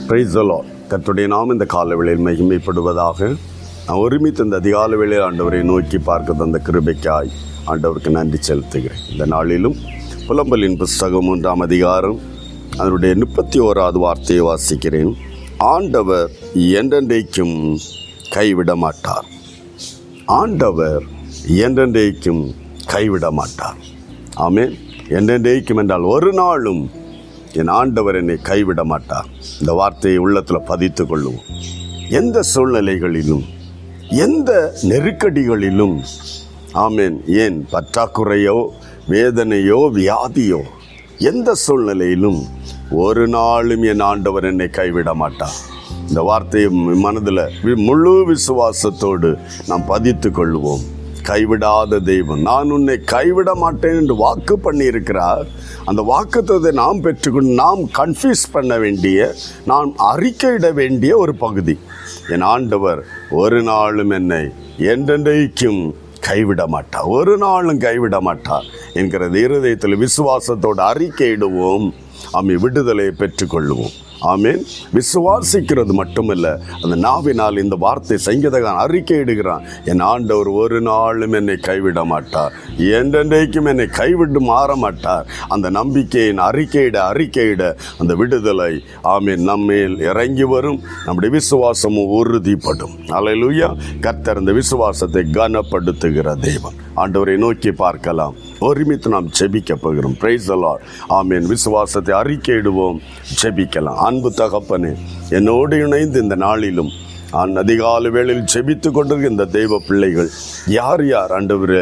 Price the Lord. கர்த்தருடைய நாமம் இந்த காலவேளையில் மகிமைப்படுவதாக. நான் ஒருமித்து இந்த அதிகால வேளையில் ஆண்டவரை நோக்கி பார்க்க தந்த கிருபைக்காய் ஆண்டவருக்கு நன்றி செலுத்துகிறேன். இந்த நாளிலும் புலம்பலின் புஸ்தகம் 1ஆம் அதிகாரம் அதனுடைய 31வது வார்த்தையை வாசிக்கிறேன். ஆண்டவர் என்றென்றைக்கும் கைவிட மாட்டார். ஆண்டவர் என்றென்றைக்கும் கைவிட மாட்டார். ஆமென். என்றென்றைக்கும் என்றால் ஒரு நாளும் என் ஆண்டவர் என்னை கைவிட மாட்டார். இந்த வார்த்தையை உள்ளத்தில் பதித்து கொள்ளுவோம். எந்த சூழ்நிலைகளிலும், எந்த நெருக்கடிகளிலும், ஆமென், ஏன் பற்றாக்குறையோ வேதனையோ வியாதியோ, எந்த சூழ்நிலையிலும் ஒரு நாளும் என் ஆண்டவர் என்னை கைவிட மாட்டார். இந்த வார்த்தையை மனதில் முழு விசுவாசத்தோடு நாம் பதித்து கொள்வோம். கைவிடாத தெய்வம், நான் உன்னை கைவிட மாட்டேன் என்று வாக்கு பண்ணி இருக்கிறார். அந்த வாக்குத்தத்தை நாம் பெற்றுக்கொண்டு நாம் கன்ஃபியூஸ் பண்ண வேண்டிய, நாம் அறிக்கையிட வேண்டிய ஒரு பகுதி. என் ஆண்டவர் ஒரு நாளும் என்னை என்றென்றைக்கும் கைவிட மாட்டார், ஒரு நாளும் கைவிட மாட்டார் என்கிறது இருதயத்தில் விசுவாசத்தோடு அறிக்கையிடுவோம். ஆமே, விடுதலையை பெற்றுக்கொள்ளுவோம். ஆமேன். விசுவாசிக்கிறது மட்டுமல்ல, அந்த நாவினால் இந்த வார்த்தை சங்கீதகாரன் அறிக்கையிடுகிறான். என் ஆண்டவர் ஒரு நாளும் என்னை கைவிட மாட்டார், என்றென்றைக்கும் என்னை கைவிட்டு மாற மாட்டார். அந்த நம்பிக்கையின் அறிக்கையிட அந்த விடுதலை, ஆமேன், நம்மேல் இறங்கி வரும். நம்முடைய விசுவாசமும் உறுதிப்படும். அல்லேலூயா. கர்த்தர் இந்த விசுவாசத்தை கனப்படுத்துகிற தேவன். ஆண்டவரை நோக்கி பார்க்கலாம். ஒருமித்து நாம் ஜெபிக்க போகிறோம். Praise the Lord. ஆமென். விசுவாசத்தை அறிக்கையிடுவோம், ஜெபிக்கலாம். அன்பு தகப்பனே, என்னோடு இணைந்து இந்த நாளிலும் அதிகாலை வேளையில் ஜெபித்து கொண்டிருக்கிற இந்த தெய்வ பிள்ளைகள் யார் யார் ஆண்டவரே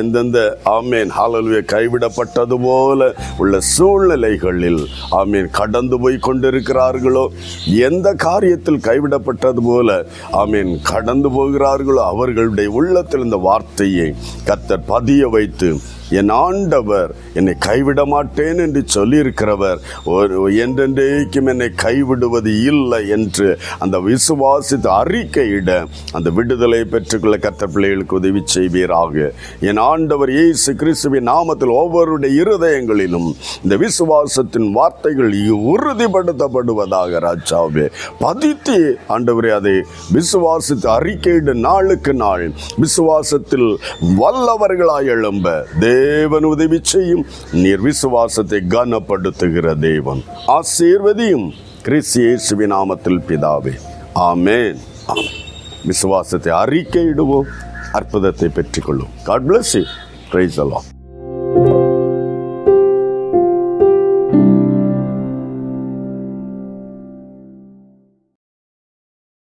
எந்தெந்த, ஆமேன், ஹல்லேலூயா, கைவிடப்பட்டது போல உள்ள சூழ்நிலைகளில், ஆமேன், கடந்து போய் கொண்டிருக்கிறார்களோ, எந்த காரியத்தில் கைவிடப்பட்டது போல, ஆமேன், கடந்து போகிறார்களோ, அவர்களுடைய உள்ளத்தில் இந்த வார்த்தையை கர்த்தர் பதிய வைத்து, என் ஆண்டவர் என்னை கைவிட மாட்டேன் என்று சொல்லியிருக்கிறவர் என்றென்றைக்கும் என்னை கைவிடுவது இல்லை என்று அந்த விசுவாசித்து அறிக்கையிட அந்த விடுதலை பெற்றுக்கொள்ள கர்த்தர் பிள்ளைகளுக்கு உதவி செய்வீராக. என் ஆண்டவர் இயேசு கிறிஸ்துவின் நாமத்தில் ஒவ்வொருடைய இருதயங்களிலும் இந்த விசுவாசத்தின் வார்த்தைகள் உறுதிப்படுத்தப்படுவதாக. ராஜாவே, பதித்து ஆண்டவரே அதை விசுவாசித்து அறிக்கையிட நாளுக்கு நாள் விசுவாசத்தில் வல்லவர்களாய் எழும்ப தேவன் உதவி செய்யும். நீர் விசுவாசத்தை கனப்படுத்துகிற தேவன். ஆசீர்வதியும் கிறிஸ்து இயேசுவின் நாமத்தில் பிதாவே. ஆமென். விசுவாசத்தை அறிக்கையிடுவோம், அற்புதத்தை பெற்றுக்கொள்வோம். God bless you. Praise the Lord.